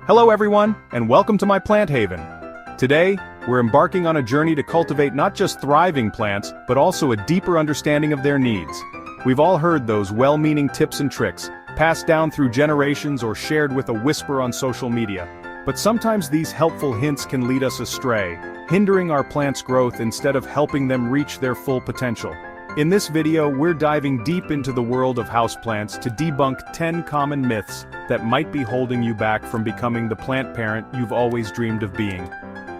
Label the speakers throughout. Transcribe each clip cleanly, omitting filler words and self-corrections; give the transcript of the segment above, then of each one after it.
Speaker 1: Hello everyone, and welcome to my plant haven. Today, we're embarking on a journey to cultivate not just thriving plants, but also a deeper understanding of their needs. We've all heard those well-meaning tips and tricks, passed down through generations or shared with a whisper on social media. But sometimes these helpful hints can lead us astray, hindering our plants' growth instead of helping them reach their full potential. In this video, we're diving deep into the world of houseplants to debunk 10 common myths that might be holding you back from becoming the plant parent you've always dreamed of being.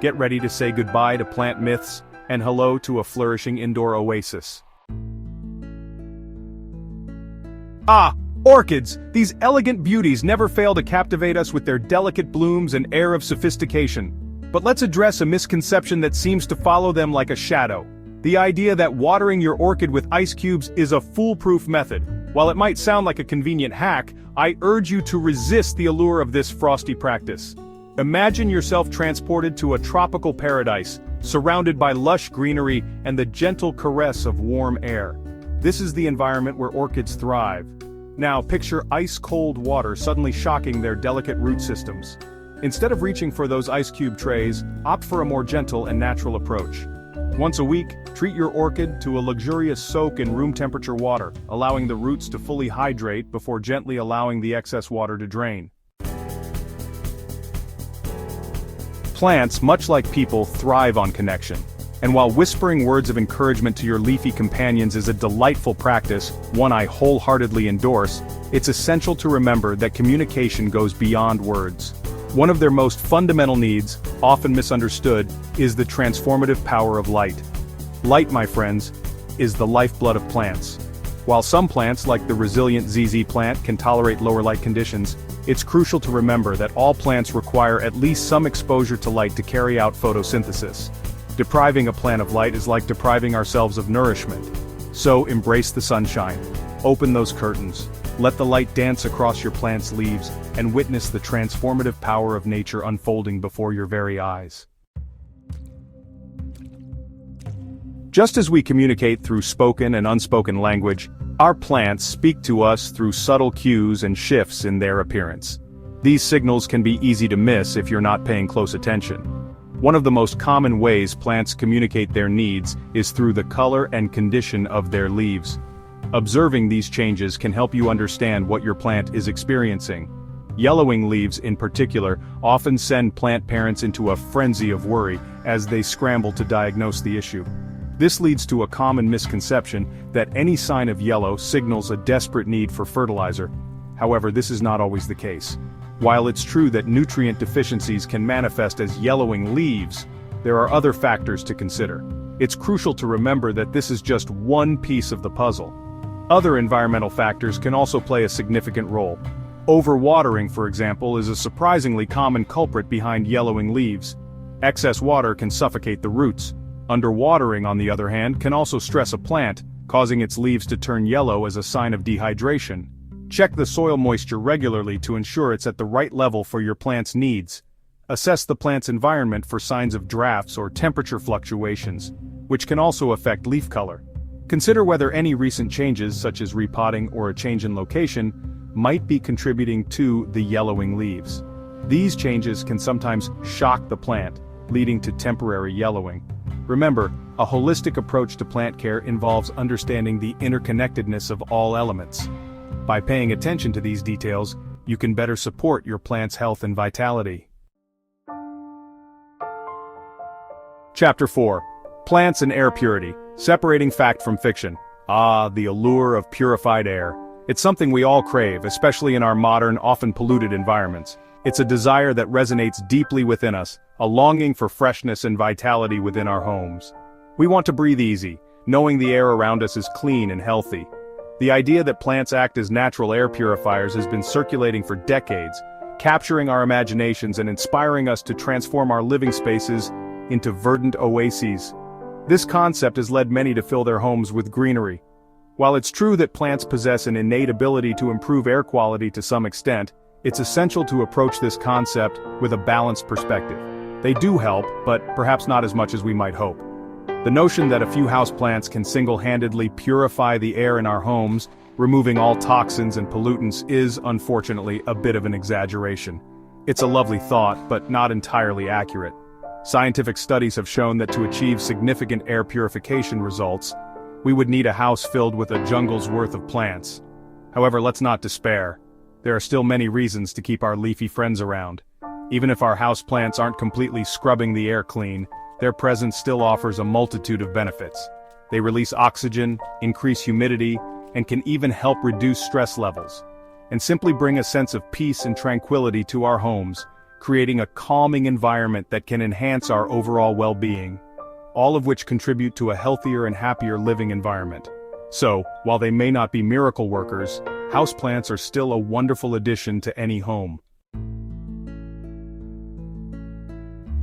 Speaker 1: Get ready to say goodbye to plant myths and hello to a flourishing indoor oasis. Orchids! These elegant beauties never fail to captivate us with their delicate blooms and air of sophistication. But let's address a misconception that seems to follow them like a shadow. The idea that watering your orchid with ice cubes is a foolproof method. While it might sound like a convenient hack, I urge you to resist the allure of this frosty practice. Imagine yourself transported to a tropical paradise, surrounded by lush greenery and the gentle caress of warm air. This is the environment where orchids thrive. Now picture ice-cold water suddenly shocking their delicate root systems. Instead of reaching for those ice cube trays, opt for a more gentle and natural approach. Once a week, treat your orchid to a luxurious soak in room-temperature water, allowing the roots to fully hydrate before gently allowing the excess water to drain. Plants, much like people, thrive on connection. And while whispering words of encouragement to your leafy companions is a delightful practice, one I wholeheartedly endorse, it's essential to remember that communication goes beyond words. One of their most fundamental needs, often misunderstood, is the transformative power of light. Light, my friends, is the lifeblood of plants. While some plants, like the resilient ZZ plant, can tolerate lower light conditions, it's crucial to remember that all plants require at least some exposure to light to carry out photosynthesis. Depriving a plant of light is like depriving ourselves of nourishment. So embrace the sunshine. Open those curtains. Let the light dance across your plant's leaves, and witness the transformative power of nature unfolding before your very eyes. Just as we communicate through spoken and unspoken language, our plants speak to us through subtle cues and shifts in their appearance. These signals can be easy to miss if you're not paying close attention. One of the most common ways plants communicate their needs is through the color and condition of their leaves. Observing these changes can help you understand what your plant is experiencing. Yellowing leaves, in particular, often send plant parents into a frenzy of worry as they scramble to diagnose the issue. This leads to a common misconception that any sign of yellow signals a desperate need for fertilizer. However, this is not always the case. While it's true that nutrient deficiencies can manifest as yellowing leaves, there are other factors to consider. It's crucial to remember that this is just one piece of the puzzle. Other environmental factors can also play a significant role. Overwatering, for example, is a surprisingly common culprit behind yellowing leaves. Excess water can suffocate the roots. Underwatering, on the other hand, can also stress a plant, causing its leaves to turn yellow as a sign of dehydration. Check the soil moisture regularly to ensure it's at the right level for your plant's needs. Assess the plant's environment for signs of drafts or temperature fluctuations, which can also affect leaf color. Consider whether any recent changes, such as repotting or a change in location, might be contributing to the yellowing leaves. These changes can sometimes shock the plant, leading to temporary yellowing. Remember, a holistic approach to plant care involves understanding the interconnectedness of all elements. By paying attention to these details, you can better support your plant's health and vitality. Chapter 4. Plants and Air Purity. Separating fact from fiction. The allure of purified air. It's something we all crave, especially in our modern, often polluted environments. It's a desire that resonates deeply within us, a longing for freshness and vitality within our homes. We want to breathe easy, knowing the air around us is clean and healthy. The idea that plants act as natural air purifiers has been circulating for decades, capturing our imaginations and inspiring us to transform our living spaces into verdant oases. This concept has led many to fill their homes with greenery. While it's true that plants possess an innate ability to improve air quality to some extent, it's essential to approach this concept with a balanced perspective. They do help, but perhaps not as much as we might hope. The notion that a few houseplants can single-handedly purify the air in our homes, removing all toxins and pollutants, is, unfortunately, a bit of an exaggeration. It's a lovely thought, but not entirely accurate. Scientific studies have shown that to achieve significant air purification results, we would need a house filled with a jungle's worth of plants. However, let's not despair. There are still many reasons to keep our leafy friends around. Even if our houseplants aren't completely scrubbing the air clean, their presence still offers a multitude of benefits. They release oxygen, increase humidity, and can even help reduce stress levels, and simply bring a sense of peace and tranquility to our homes, creating a calming environment that can enhance our overall well-being, all of which contribute to a healthier and happier living environment. So, while they may not be miracle workers, houseplants are still a wonderful addition to any home.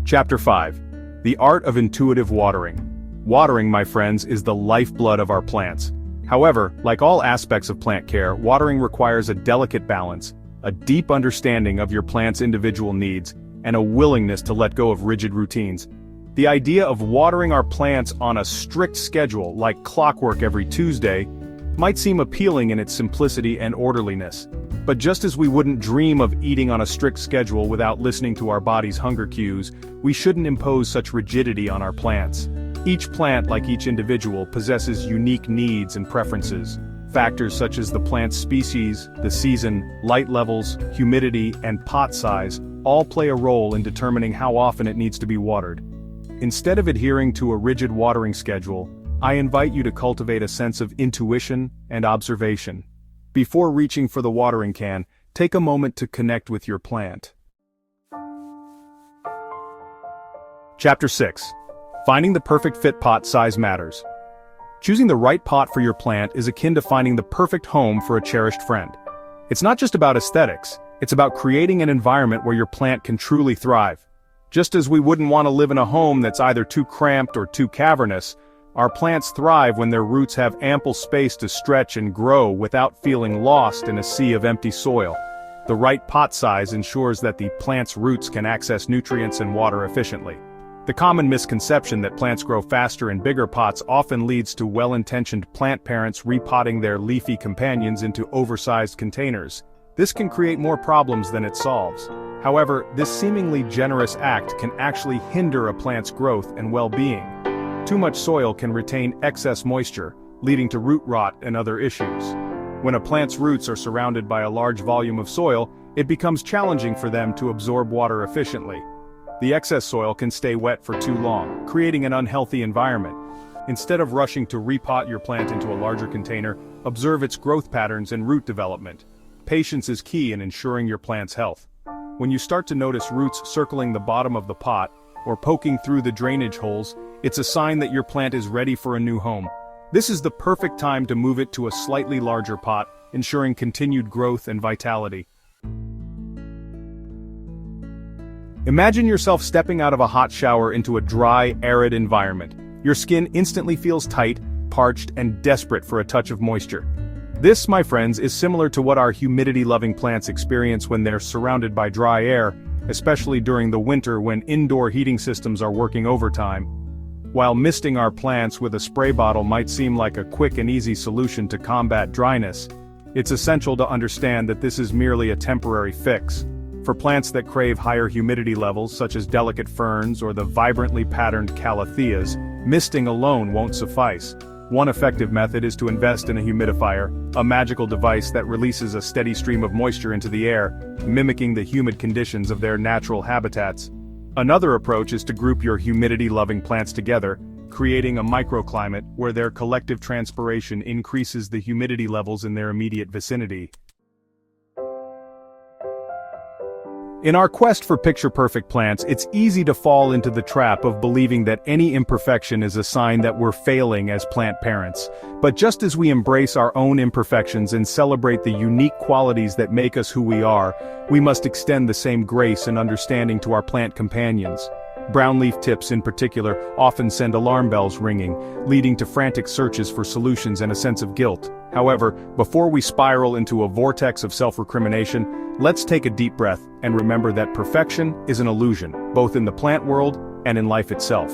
Speaker 1: Chapter 5. The Art of Intuitive Watering. Watering, my friends, is the lifeblood of our plants. However, like all aspects of plant care, watering requires a delicate balance, a deep understanding of your plant's individual needs, and a willingness to let go of rigid routines. The idea of watering our plants on a strict schedule, like clockwork every Tuesday, might seem appealing in its simplicity and orderliness. But just as we wouldn't dream of eating on a strict schedule without listening to our body's hunger cues, we shouldn't impose such rigidity on our plants. Each plant, like each individual, possesses unique needs and preferences. Factors such as the plant's species, the season, light levels, humidity, and pot size all play a role in determining how often it needs to be watered. Instead of adhering to a rigid watering schedule, I invite you to cultivate a sense of intuition and observation. Before reaching for the watering can, take a moment to connect with your plant. Chapter 6. Finding the perfect fit. Pot size matters. Choosing the right pot for your plant is akin to finding the perfect home for a cherished friend. It's not just about aesthetics, it's about creating an environment where your plant can truly thrive. Just as we wouldn't want to live in a home that's either too cramped or too cavernous, our plants thrive when their roots have ample space to stretch and grow without feeling lost in a sea of empty soil. The right pot size ensures that the plant's roots can access nutrients and water efficiently. The common misconception that plants grow faster in bigger pots often leads to well-intentioned plant parents repotting their leafy companions into oversized containers. This can create more problems than it solves. However, this seemingly generous act can actually hinder a plant's growth and well-being. Too much soil can retain excess moisture, leading to root rot and other issues. When a plant's roots are surrounded by a large volume of soil, it becomes challenging for them to absorb water efficiently. The excess soil can stay wet for too long, creating an unhealthy environment. Instead of rushing to repot your plant into a larger container, observe its growth patterns and root development. Patience is key in ensuring your plant's health. When you start to notice roots circling the bottom of the pot, or poking through the drainage holes, it's a sign that your plant is ready for a new home. This is the perfect time to move it to a slightly larger pot, ensuring continued growth and vitality. Imagine yourself stepping out of a hot shower into a dry, arid environment. Your skin instantly feels tight, parched, and desperate for a touch of moisture. This, my friends, is similar to what our humidity-loving plants experience when they're surrounded by dry air, especially during the winter when indoor heating systems are working overtime. While misting our plants with a spray bottle might seem like a quick and easy solution to combat dryness, it's essential to understand that this is merely a temporary fix. For plants that crave higher humidity levels, such as delicate ferns or the vibrantly patterned calatheas, misting alone won't suffice. One effective method is to invest in a humidifier, a magical device that releases a steady stream of moisture into the air, mimicking the humid conditions of their natural habitats. Another approach is to group your humidity-loving plants together, creating a microclimate where their collective transpiration increases the humidity levels in their immediate vicinity. In our quest for picture-perfect plants, it's easy to fall into the trap of believing that any imperfection is a sign that we're failing as plant parents. But just as we embrace our own imperfections and celebrate the unique qualities that make us who we are, we must extend the same grace and understanding to our plant companions. Brownleaf tips in particular often send alarm bells ringing, leading to frantic searches for solutions and a sense of guilt. However, before we spiral into a vortex of self-recrimination, let's take a deep breath and remember that perfection is an illusion, both in the plant world and in life itself.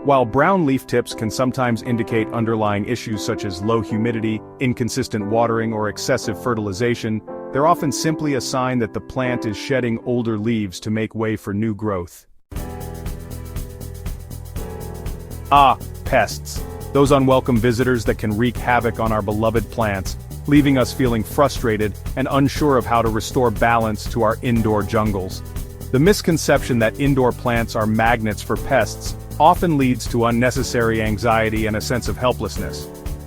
Speaker 1: While brown leaf tips can sometimes indicate underlying issues such as low humidity, inconsistent watering, or excessive fertilization, they're often simply a sign that the plant is shedding older leaves to make way for new growth. Pests. Those unwelcome visitors that can wreak havoc on our beloved plants, leaving us feeling frustrated and unsure of how to restore balance to our indoor jungles. The misconception that indoor plants are magnets for pests often leads to unnecessary anxiety and a sense of helplessness.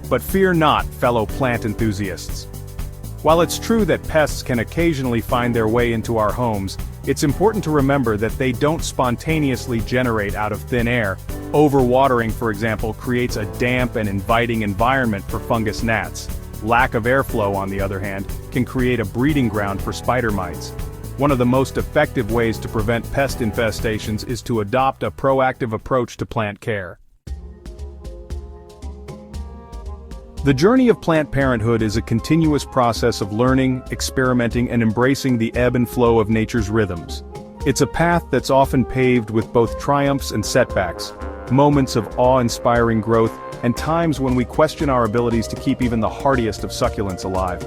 Speaker 1: But fear not, fellow plant enthusiasts. While it's true that pests can occasionally find their way into our homes, it's important to remember that they don't spontaneously generate out of thin air. Overwatering, for example, creates a damp and inviting environment for fungus gnats. Lack of airflow, on the other hand, can create a breeding ground for spider mites. One of the most effective ways to prevent pest infestations is to adopt a proactive approach to plant care. The journey of plant parenthood is a continuous process of learning, experimenting, and embracing the ebb and flow of nature's rhythms. It's a path that's often paved with both triumphs and setbacks, moments of awe-inspiring growth, and times when we question our abilities to keep even the hardiest of succulents alive.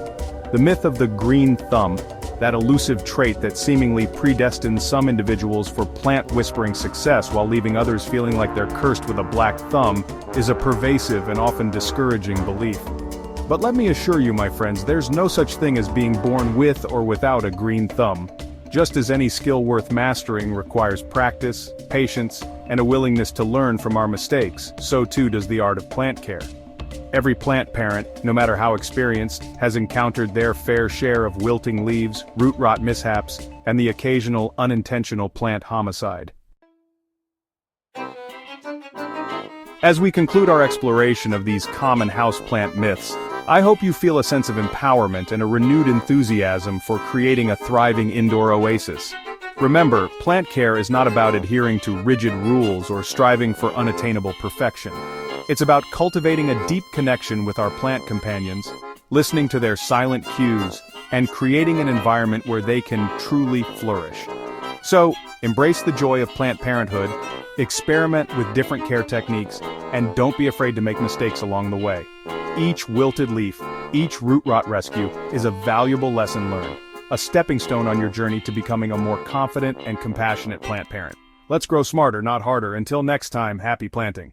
Speaker 1: The myth of the green thumb, that elusive trait that seemingly predestines some individuals for plant-whispering success while leaving others feeling like they're cursed with a black thumb, is a pervasive and often discouraging belief. But let me assure you, my friends, there's no such thing as being born with or without a green thumb. Just as any skill worth mastering requires practice, patience, and a willingness to learn from our mistakes, so too does the art of plant care. Every plant parent, no matter how experienced, has encountered their fair share of wilting leaves, root rot mishaps, and the occasional unintentional plant homicide. As we conclude our exploration of these common houseplant myths, I hope you feel a sense of empowerment and a renewed enthusiasm for creating a thriving indoor oasis. Remember, plant care is not about adhering to rigid rules or striving for unattainable perfection. It's about cultivating a deep connection with our plant companions, listening to their silent cues, and creating an environment where they can truly flourish. So, embrace the joy of plant parenthood, experiment with different care techniques, and don't be afraid to make mistakes along the way. Each wilted leaf, each root rot rescue is a valuable lesson learned, a stepping stone on your journey to becoming a more confident and compassionate plant parent. Let's grow smarter, not harder. Until next time, happy planting.